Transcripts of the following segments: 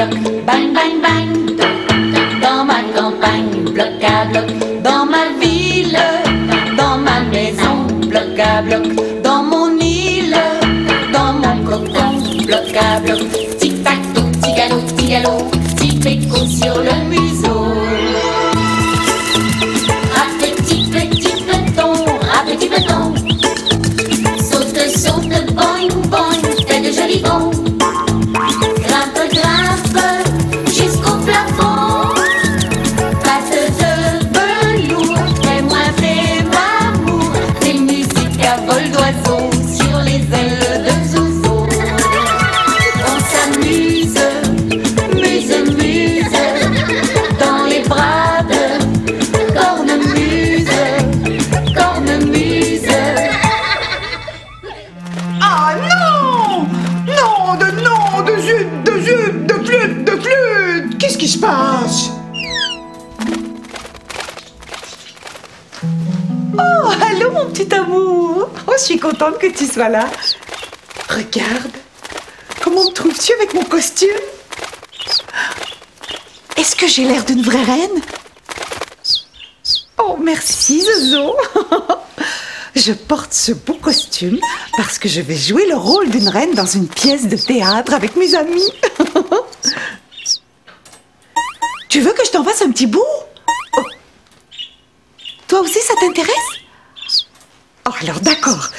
bloc, bang, bang, bang. Dans ma campagne, bloc à bloc. Dans ma ville, dans ma maison, bloc à bloc. Dans mon île, dans mon cocon, bloc à bloc. Tic-tac-toe, petit galop, petit péco sur le museau. Petit peloton, saute, saute, boing, boing, fais de jolis bonds. Grimpe, grimpe, jusqu'au plafond. Patte de velours, fais-moi l'amour. Des musiques à vol d'oiseau sur les ailes de Zouzou. On s'amuse, muse, muse, dans les bras de cornemuse. Ah non! Non, de zut, de flûte! Qu'est-ce qui se passe? Oh, allô mon petit amour! Oh, je suis contente que tu sois là. Regarde, comment me trouves-tu avec mon costume? Est-ce que j'ai l'air d'une vraie reine? Oh, merci Zozo. Je porte ce beau costume parce que je vais jouer le rôle d'une reine dans une pièce de théâtre avec mes amis. Tu veux que je t'en fasse un petit bout? Oh. Toi aussi, ça t'intéresse? Oh, alors d'accord.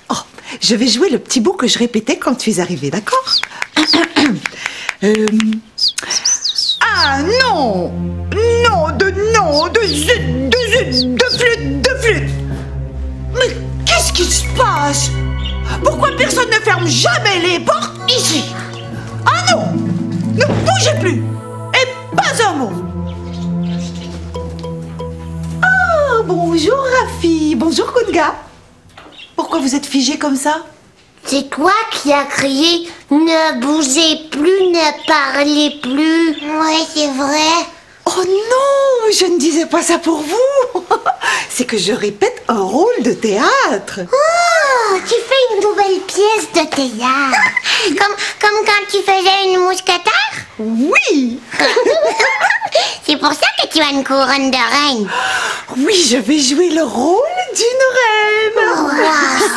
Oh, je vais jouer le petit bout que je répétais quand tu es arrivée, d'accord? Ah non! Non, de zut, de flûte! Mais qu'est-ce qui se passe? Pourquoi personne ne ferme jamais les portes ici? Ah non! Ne bougez plus! Et pas un mot! Ah, bonjour Rafi! Bonjour Kunga! Pourquoi vous êtes figé comme ça? C'est toi qui as crié « Ne bougez plus, ne parlez plus ». Oui, c'est vrai. Oh non, je ne disais pas ça pour vous. C'est que je répète un rôle de théâtre. Oh, tu fais une nouvelle pièce de théâtre. Comme quand tu faisais une mousquetaire. Oui. C'est pour ça que tu as une couronne de reine. Oui, je vais jouer le rôle d'une reine. Wow,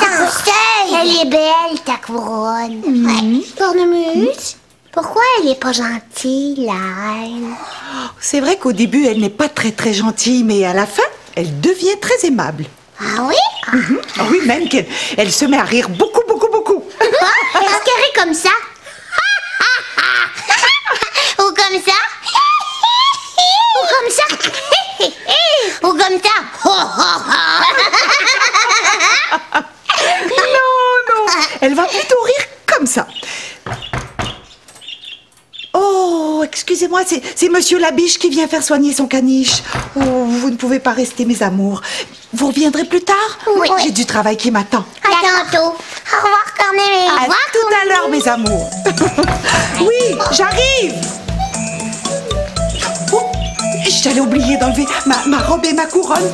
sans seuil. Elle est belle, ta couronne. Ouais. Cornemuse, pourquoi elle n'est pas gentille, la reine? C'est vrai qu'au début, elle n'est pas très gentille, mais à la fin, elle devient très aimable. Ah oui? Ah oui, même qu'elle se met à rire beaucoup. Est-ce qu'elle rit comme ça? Ou comme ça? Ou comme ça? Ou comme ça? Non, elle va plutôt rire comme ça. Oh, excusez-moi, c'est Monsieur Labiche qui vient faire soigner son caniche. Oh, vous ne pouvez pas rester, mes amours. Vous reviendrez plus tard? Oui. J'ai du travail qui m'attend. À tantôt. Au revoir, Corneille. À tout à l'heure, mes amours. Oui, j'arrive. Oh, j'allais oublier d'enlever ma robe et ma couronne.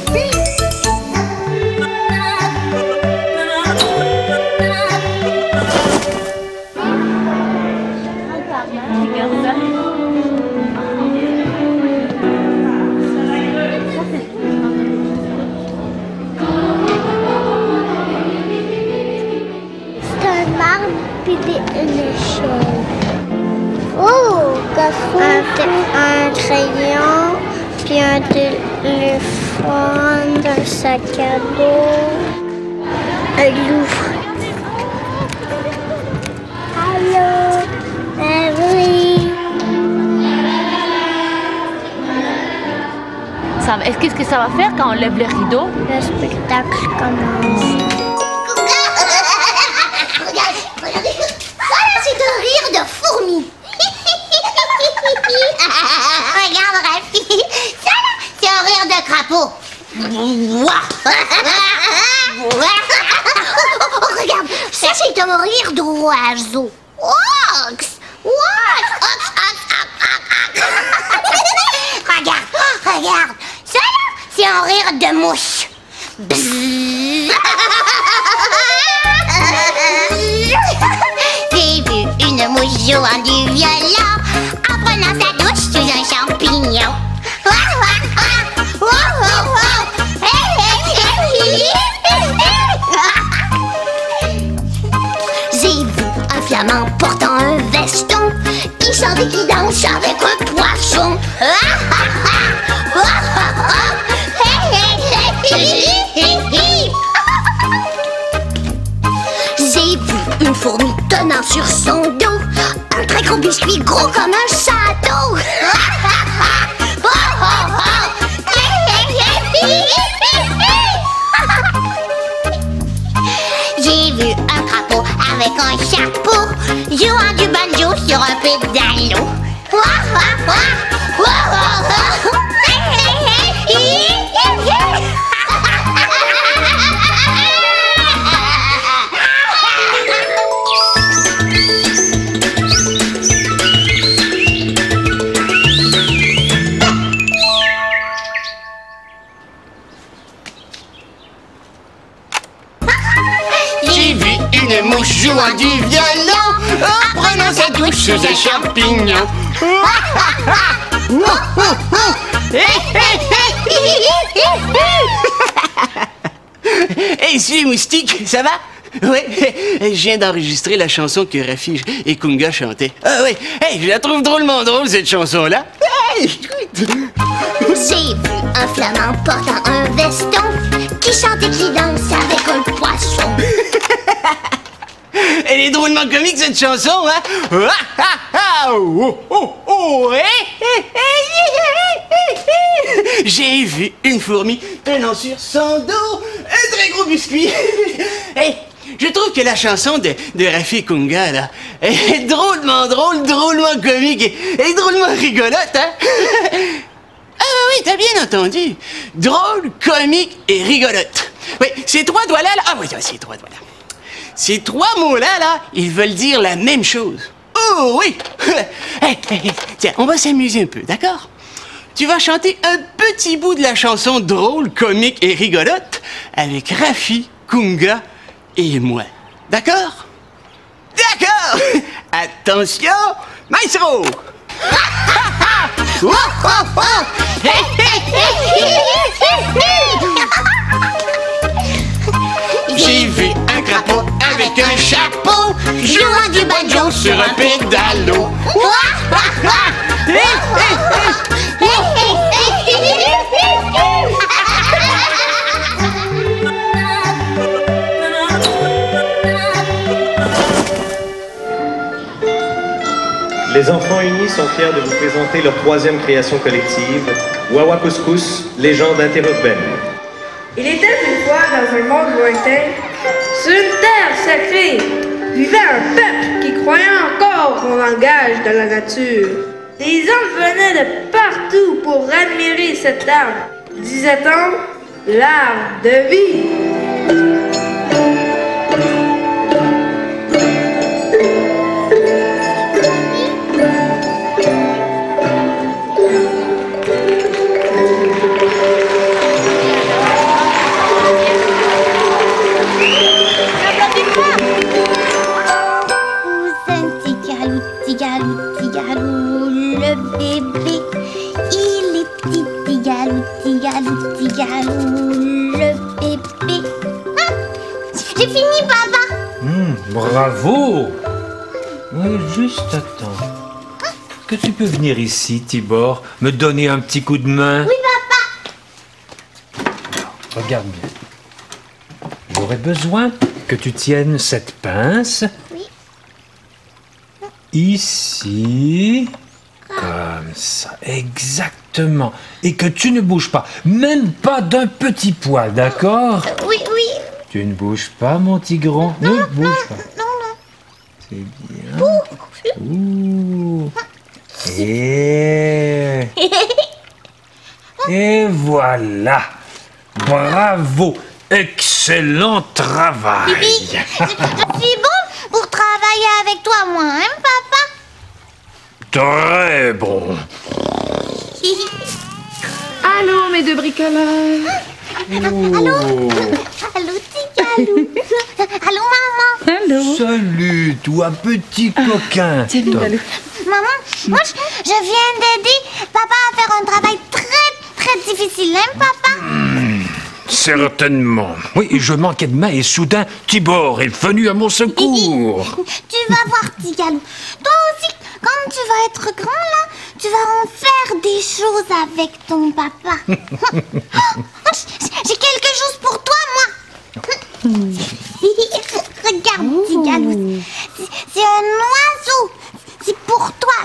Puis une échelle. Oh, un crayon, puis un téléphone, un sac à dos. Elle ouvre. Allô, oui. Qu'est-ce que ça va faire quand on lève les rideaux? Le spectacle commence. De fourmis. Regarde, Rafi. Ça, là, c'est un rire de crapaud. Regarde, ça, c'est un rire d'oiseau. Regarde. Ça, là, c'est un rire de mouche. J'ai vu une mouche jouant du violon. flamand portant un veston qui chante et qui danse avec un poisson. J'ai vu une fourmi tenant sur son dos un très gros biscuit gros comme un château. J'ai vu un crapaud avec un chapeau jouant du banjo sur un pédalo. Une mouche jouant du violon en prenant sa douche sous un champignon. Hey, salut moustique, ça va? Oui, je viens d'enregistrer la chanson que Rafi et Kunga chantaient. Ah oui, hey, je la trouve drôlement drôle cette chanson-là. Hey, écoute. J'ai vu un flamand portant un veston qui chante et qui danse avec un poisson. Elle est drôlement comique cette chanson, hein? J'ai vu une fourmi tenant sur son dos un très gros biscuit. Hey, je trouve que la chanson de Rafi Kunga, là, est drôlement drôle, drôlement comique et drôlement rigolote, hein? Ah oui, t'as bien entendu. Drôle, comique et rigolote. Oui, ces trois doigts-là, là... Ah oui, ces trois doigts-là. Ces trois mots-là, là, ils veulent dire la même chose. Oh oui! Hey, tiens, on va s'amuser un peu, d'accord? Tu vas chanter un petit bout de la chanson drôle, comique et rigolote avec Rafi, Kunga et moi. D'accord? D'accord! Attention, maestro! J'ai vu un crapaud avec un chapeau jouant du banjo sur un pédalo. Les enfants unis sont fiers de vous présenter leur troisième création collective, Wawa Couscous, légende interurbaine. Il était une fois dans un monde lointain, sur une terre sacrée, vivait un peuple qui croyait encore au langage de la nature. Des hommes venaient de partout pour admirer cet arbre, disait-on, l'arbre de vie. Le bébé. Ah, j'ai fini, papa. Bravo. Oui, juste attends. Est-ce que tu peux venir ici, Tibor, me donner un petit coup de main? Oui, papa. Alors, regarde bien. J'aurais besoin que tu tiennes cette pince. Oui. Ici. Comme ça, exactement. Et que tu ne bouges pas, même pas d'un petit poil, d'accord? Oui, oui. Tu ne bouges pas, mon tigron. Ne bouge pas. Non, non. C'est bien. Ouh. Et voilà. Bravo. Excellent travail. Je suis bon pour travailler avec toi, moi, hein, papa? Très bon. Allô, mes deux bricoleurs. Allô? Allô, Tigalou. Allô, maman. Allô. Salut, toi, petit coquin. Salut, Balou. Maman, moi, je viens d'aider papa à faire un travail très, très difficile, hein, papa? Certainement. Oui, je manquais de main et soudain, Tibor est venu à mon secours. Tu vas voir, Tigalou. Toi aussi, quand tu vas être grand, là, tu vas en faire des choses avec ton papa. J'ai quelque chose pour toi, moi. Regarde, Tigalou. C'est un oiseau. C'est pour toi.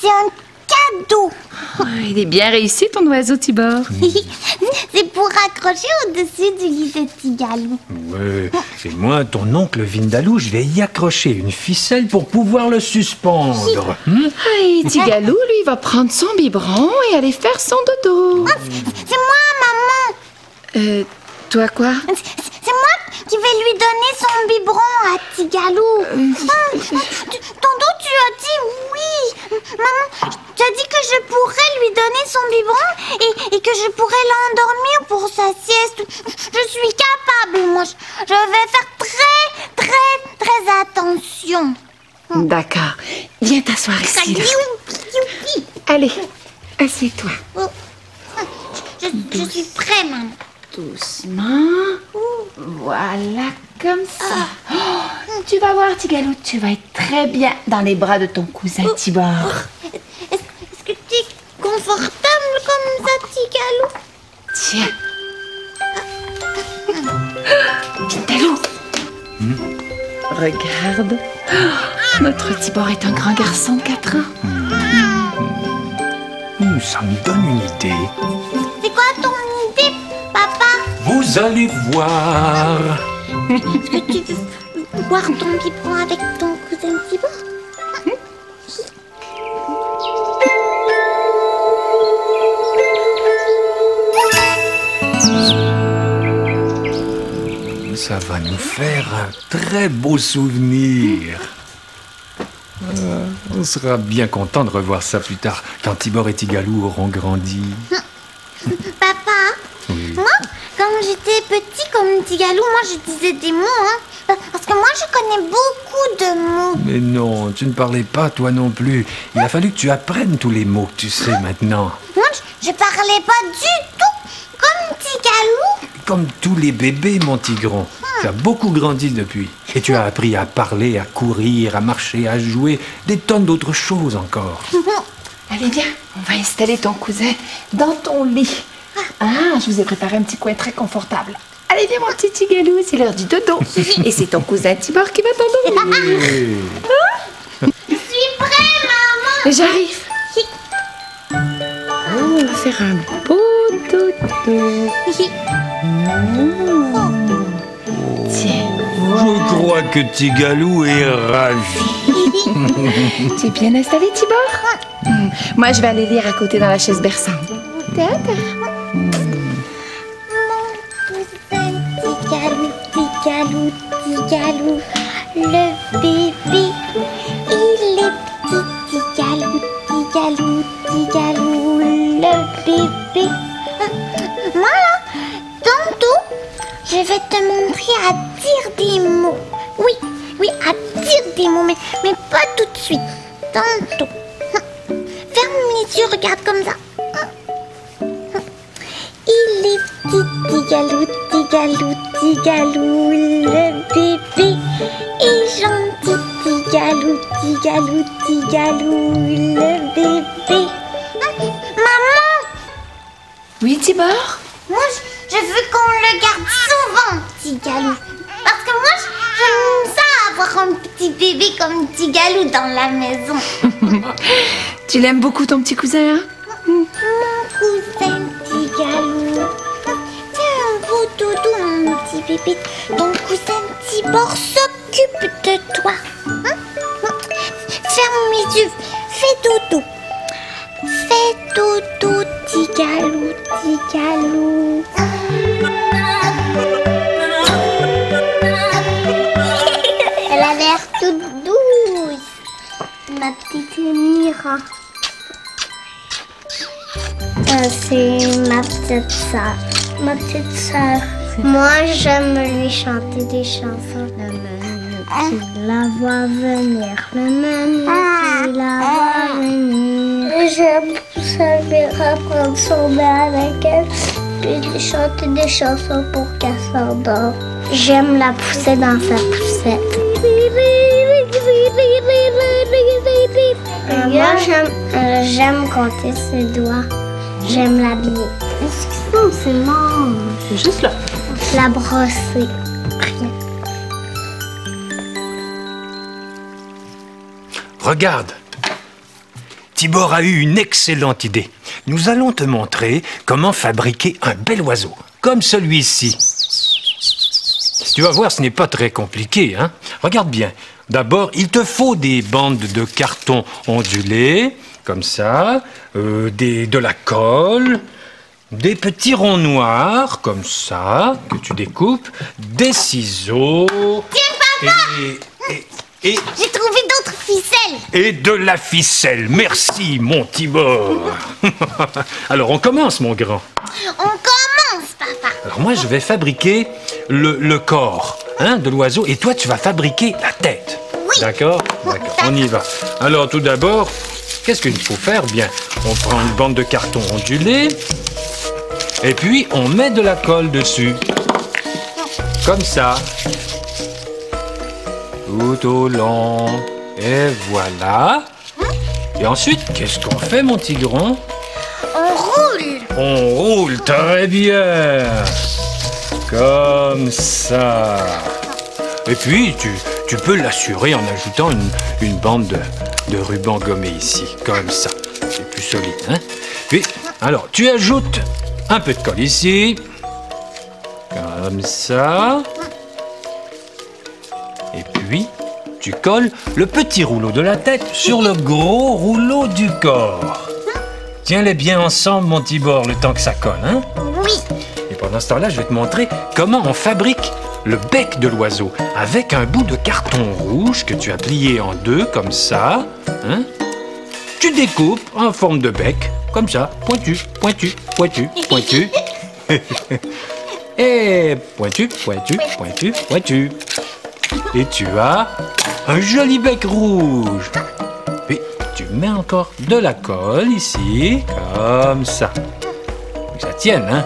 C'est un cadeau. Oh, il est bien réussi, ton oiseau, Tibor. C'est pour accrocher au-dessus du lit de Tigalou. Ouais, et moi, ton oncle Vindalou, je vais y accrocher une ficelle pour pouvoir le suspendre. Et Tigalou, lui, va prendre son biberon et aller faire son dodo. C'est moi, maman. Toi quoi? C'est moi qui vais lui donner son biberon à Tigalou. Tantôt, tu as dit oui. Maman, tu as dit que je pourrais lui donner son biberon et que je pourrais l'endormir pour sa sieste. Je suis capable, moi. Je vais faire très attention. D'accord. Viens t'asseoir ici, là. Allez, assieds-toi. Je suis prêt, maman. Doucement. Voilà, comme ça. Oh, tu vas voir, Tigalou, tu vas être très bien dans les bras de ton cousin Tibor. Est-ce que tu es confortable comme ça, Tigalou? Tiens. Tigalou. Regarde. Notre Tibor est un grand garçon de 4 ans. Ça me donne une idée. C'est quoi ton idée, papa? Vous allez voir. Est-ce que tu veux boire ton biberon avec ton cousin Tibor? Ça va nous faire un très beau souvenir. On sera bien content de revoir ça plus tard, quand Tibor et Tigalou auront grandi. Papa, moi, quand j'étais petit comme Tigalou, moi je disais des mots, hein. Parce que moi je connais beaucoup de mots. Mais non, tu ne parlais pas toi non plus. Il a fallu que tu apprennes tous les mots que tu sais maintenant. Moi, je parlais pas du tout comme Tigalou. Comme tous les bébés, mon tigron. Tu as beaucoup grandi depuis. Et tu as appris à parler, à courir, à marcher, à jouer, des tonnes d'autres choses encore. Allez, viens, on va installer ton cousin dans ton lit. Ah, je vous ai préparé un petit coin très confortable. Allez, viens, mon petit Tigalou, c'est l'heure du dodo. Et c'est ton cousin Tibor qui va t'endormir. Je suis prêt, maman. J'arrive. Oh, on va faire un beau dodo. Tiens. Je crois que Tigalou est ravi. Tu es bien installé, Tibor? Moi, je vais aller lire à côté dans la chaise berçante. Tigalou, Tigalou, Tigalou, le bébé, il est petit. Tigalou, Tigalou, Tigalou, le bébé. Moi là, tantôt, je vais te montrer à dire des mots. Oui, à dire des mots, mais pas tout de suite. Tantôt. Ferme les yeux, regarde comme ça. Il est petit, Tigalou, Tigalou, Tigalou, le bébé est gentil. Tigalou, Tigalou, Tigalou, le bébé. Maman! Oui, Tibor? Moi, je veux qu'on le garde souvent, Tigalou. Parce que moi, j'aime ça avoir un petit bébé comme Tigalou dans la maison. Tu l'aimes beaucoup, ton petit cousin, hein? Mon cousin Tigalou. Fais un beau dodo, mon petit bébé. Ton cousin Tibor s'occupe de toi. Ferme les yeux. Fais dodo. Fais dodo, Tigalou, Tigalou. Elle a l'air toute douce. Ma petite Mira. C'est ma petite sœur. Ma petite sœur. Moi, j'aime lui chanter des chansons. Le menu, tu la vois venir. Le menu, tu la vois venir. J'aime savoir prendre son bain avec elle. puis chanter des chansons pour qu'elle s'endorme. J'aime la pousser dans sa poussette. Moi, j'aime compter ses doigts. J'aime l'habiller. Est-ce que c'est mort? C'est juste là. La brosser. Rien. Regarde, Tibor a eu une excellente idée. Nous allons te montrer comment fabriquer un bel oiseau, comme celui-ci. Tu vas voir, ce n'est pas très compliqué, hein? Regarde bien. D'abord, il te faut des bandes de carton ondulé, comme ça, de la colle, des petits ronds noirs, comme ça, que tu découpes, des ciseaux... Tiens, papa! Et j'ai trouvé d'autres ficelles. Et de la ficelle. Merci, mon Tibor. Alors, on commence, mon grand. On commence, papa. Alors, moi, je vais fabriquer le corps de l'oiseau, et toi, tu vas fabriquer la tête. Oui. D'accord? D'accord, on y va. Alors, tout d'abord, qu'est-ce qu'il faut faire? Bien, on prend une bande de carton ondulé, et puis on met de la colle dessus. Comme ça. Tout au long. Et voilà. Et ensuite, qu'est-ce qu'on fait, mon tigron? On roule. On roule, très bien. Comme ça. Et puis, tu peux l'assurer en ajoutant une bande de ruban gommé ici, comme ça. C'est plus solide, hein? Puis, alors, tu ajoutes un peu de colle ici. Comme ça. Et puis, tu colles le petit rouleau de la tête sur le gros rouleau du corps. Tiens-les bien ensemble, mon Tibor, le temps que ça colle, hein? Oui. Et pendant ce temps-là, je vais te montrer comment on fabrique le bec de l'oiseau avec un bout de carton rouge que tu as plié en deux, comme ça. Hein? Tu découpes en forme de bec, comme ça, pointu, pointu, pointu, pointu. Et pointu, pointu, pointu, pointu. Et tu as un joli bec rouge. Puis tu mets encore de la colle ici, comme ça. Faut que ça tienne, hein?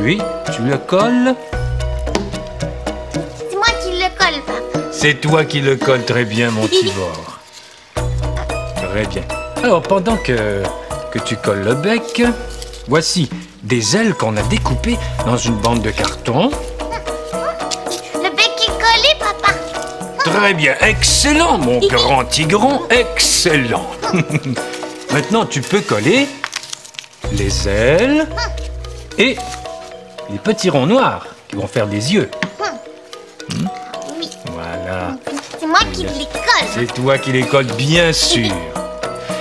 Puis tu le colles. C'est moi qui le colle, papa. C'est toi qui le colles très bien, mon Tibor. Très bien. Alors, pendant que tu colles le bec, voici des ailes qu'on a découpées dans une bande de carton. Le bec est collé, papa. Très bien, excellent, mon grand tigron, excellent. Maintenant, tu peux coller les ailes et les petits ronds noirs qui vont faire des yeux. Oui. Voilà. C'est moi qui les colle. C'est toi qui les colles, bien sûr.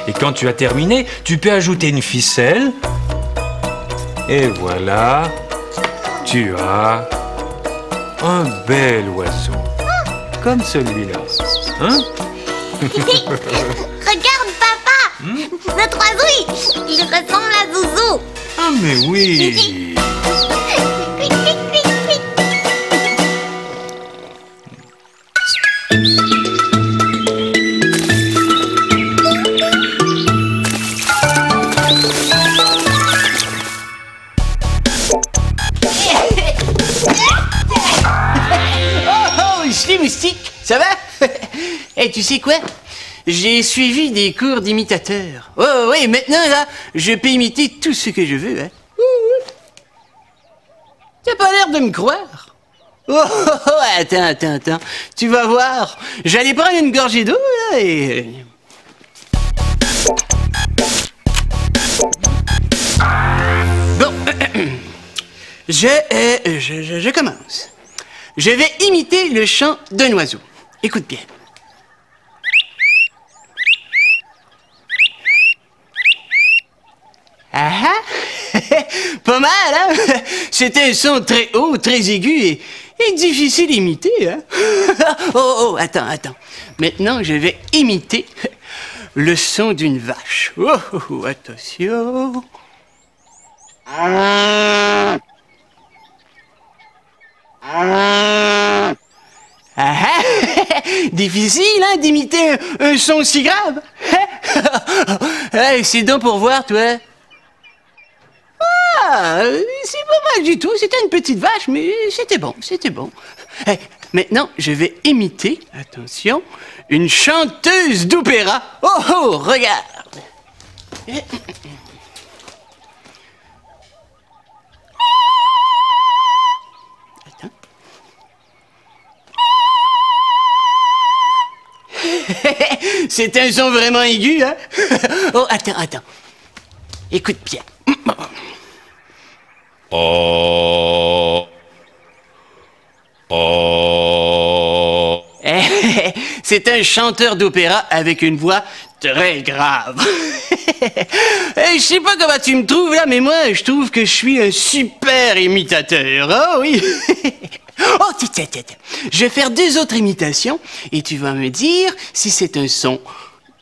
Et quand tu as terminé, tu peux ajouter une ficelle. Et voilà, tu as un bel oiseau. Comme celui-là. Hein? Regarde, papa. Notre oiseau, il ressemble à Zouzou. Ah, mais oui. Quick, quick, quick, quick. Moustique, ça va? Et tu sais quoi? J'ai suivi des cours d'imitateur. Oh oui, maintenant là, je peux imiter tout ce que je veux, hein? T'as pas l'air de me croire? Attends. Tu vas voir. J'allais prendre une gorgée d'eau, là, et... Bon. Je commence. Je vais imiter le chant d'un oiseau. Écoute bien. Ah ah! Pas mal, hein? C'est un son très haut, très aigu et difficile à imiter, hein? Oh, attends. Maintenant, je vais imiter le son d'une vache. Oh, attention. Difficile, hein, d'imiter un son si grave. Hey, c'est donc pour voir, toi. va, c'est pas mal du tout. C'était une petite vache, mais c'était bon, c'était bon. Maintenant, je vais imiter, attention, une chanteuse d'opéra. Oh, oh, regarde. Attends. C'est un son vraiment aigu, hein? Oh, attends. Écoute bien. Oh. Oh. C'est un chanteur d'opéra avec une voix très grave. Je sais pas comment tu me trouves là, mais moi, je trouve que je suis un super imitateur. Oh oui. Oh, tiens. Je vais faire 2 autres imitations et tu vas me dire si c'est un son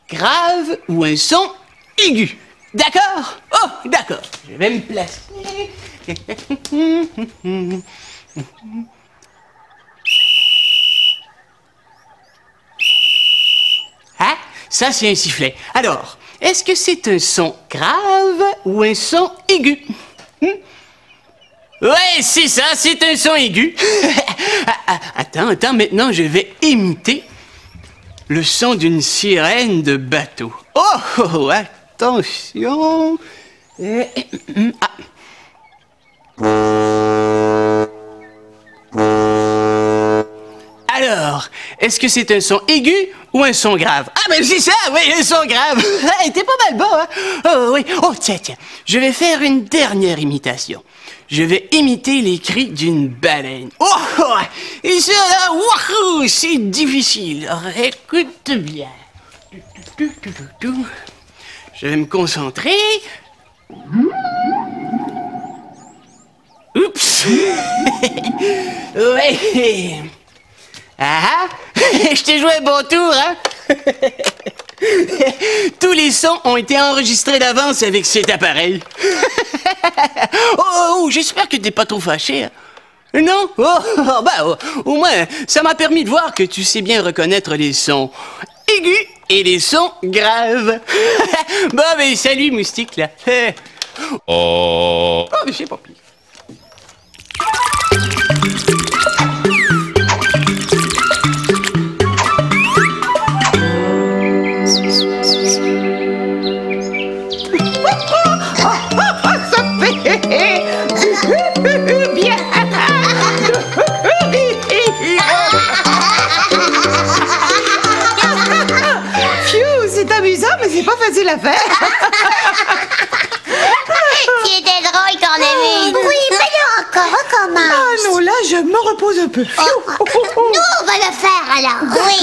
grave ou un son aigu. D'accord? Oh, d'accord. Je vais me placer. Ah, ça c'est un sifflet. Alors, est-ce que c'est un son grave ou un son aigu? Ouais, c'est ça, c'est un son aigu. Attends, maintenant je vais imiter le son d'une sirène de bateau. Oh, attention. Alors, est-ce que c'est un son aigu ou un son grave? Ah, ben c'est ça, oui, un son grave. T'es pas mal bon, hein? Oh, oui. Oh, tiens. Je vais faire une dernière imitation. Je vais imiter les cris d'une baleine. Oh, et ça, là, wouhou, c'est difficile. Alors, écoute bien. Je vais me concentrer. Oups. Ouais. Ah, je t'ai joué un bon tour, hein? Tous les sons ont été enregistrés d'avance avec cet appareil. Oh, j'espère que t'es pas trop fâché. Hein? Non? Au moins, ça m'a permis de voir que tu sais bien reconnaître les sons aigus et les sons graves. Bon, ben, salut, moustique, là. Oh, mais c'est pas pire. Mais c'est pas facile à faire. C'était drôle, Cornemuse. Oui, mais non, encore, recommence. Ah non, là, je me repose un peu. Nous, on va le faire, alors. Oui.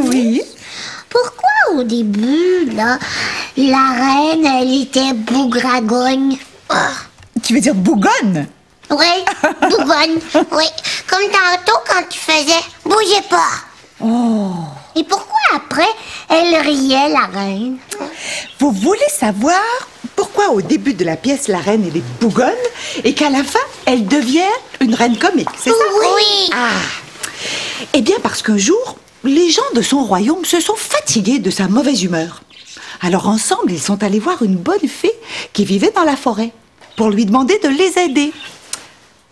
Oui. Pourquoi, au début, là, la reine, elle était bougragogne? Tu veux dire bougonne? Oui, bougonne. Oui, comme tantôt quand tu faisais « bougez pas ». Oh. Et pourquoi après, elle riait, la reine? Vous voulez savoir pourquoi au début de la pièce, la reine, elle est bougonne et qu'à la fin, elle devient une reine comique, c'est ça? Oui. Ah. Eh bien, parce qu'un jour, les gens de son royaume se sont fatigués de sa mauvaise humeur. Alors ensemble, ils sont allés voir une bonne fée qui vivait dans la forêt pour lui demander de les aider.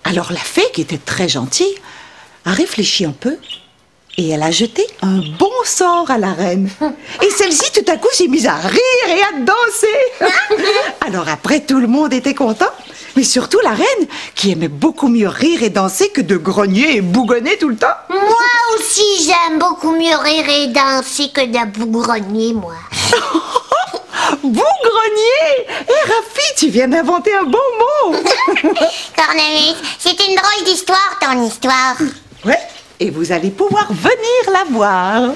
Alors la fée, qui était très gentille, a réfléchi un peu et elle a jeté un bon sort à la reine. Et celle-ci, tout à coup, s'est mise à rire et à danser. Alors après, tout le monde était content, mais surtout la reine, qui aimait beaucoup mieux rire et danser que de grogner et bougonner tout le temps. Moi aussi, j'aime beaucoup mieux rire et danser que de bougrogner, moi. Bougrogner! Rafi, tu viens d'inventer un bon mot. Cornemuse, c'est une drôle d'histoire, ton histoire. Ouais, et vous allez pouvoir venir la voir.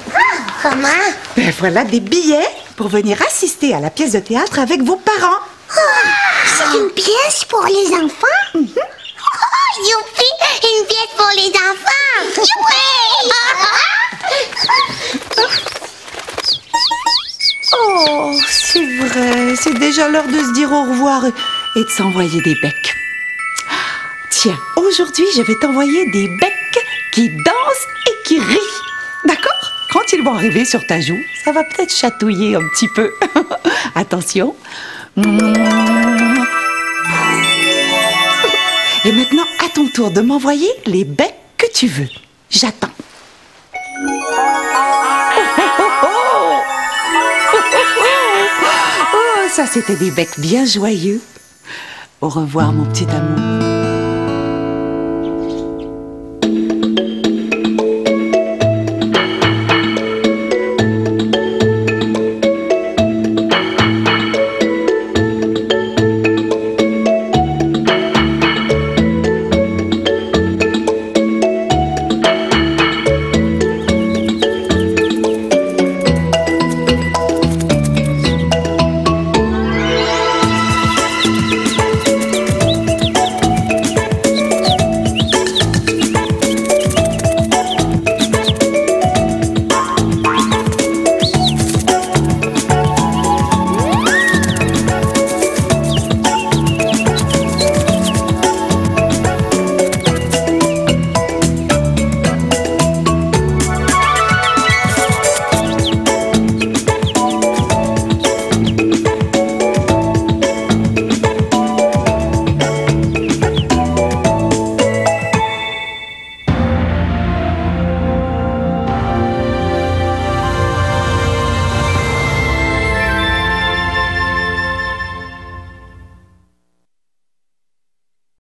Comment? Ben voilà des billets pour venir assister à la pièce de théâtre avec vos parents. C'est une pièce pour les enfants? Youpi! Une pièce pour les enfants! Youpi! Oh, c'est vrai, c'est déjà l'heure de se dire au revoir et de s'envoyer des becs. Tiens, aujourd'hui, je vais t'envoyer des becs qui dansent et qui rient. D'accord? Quand ils vont arriver sur ta joue, ça va peut-être chatouiller un petit peu. Attention. Et maintenant, à ton tour de m'envoyer les becs que tu veux. J'attends. Oh, ça, c'était des becs bien joyeux. Au revoir, mon petit amour.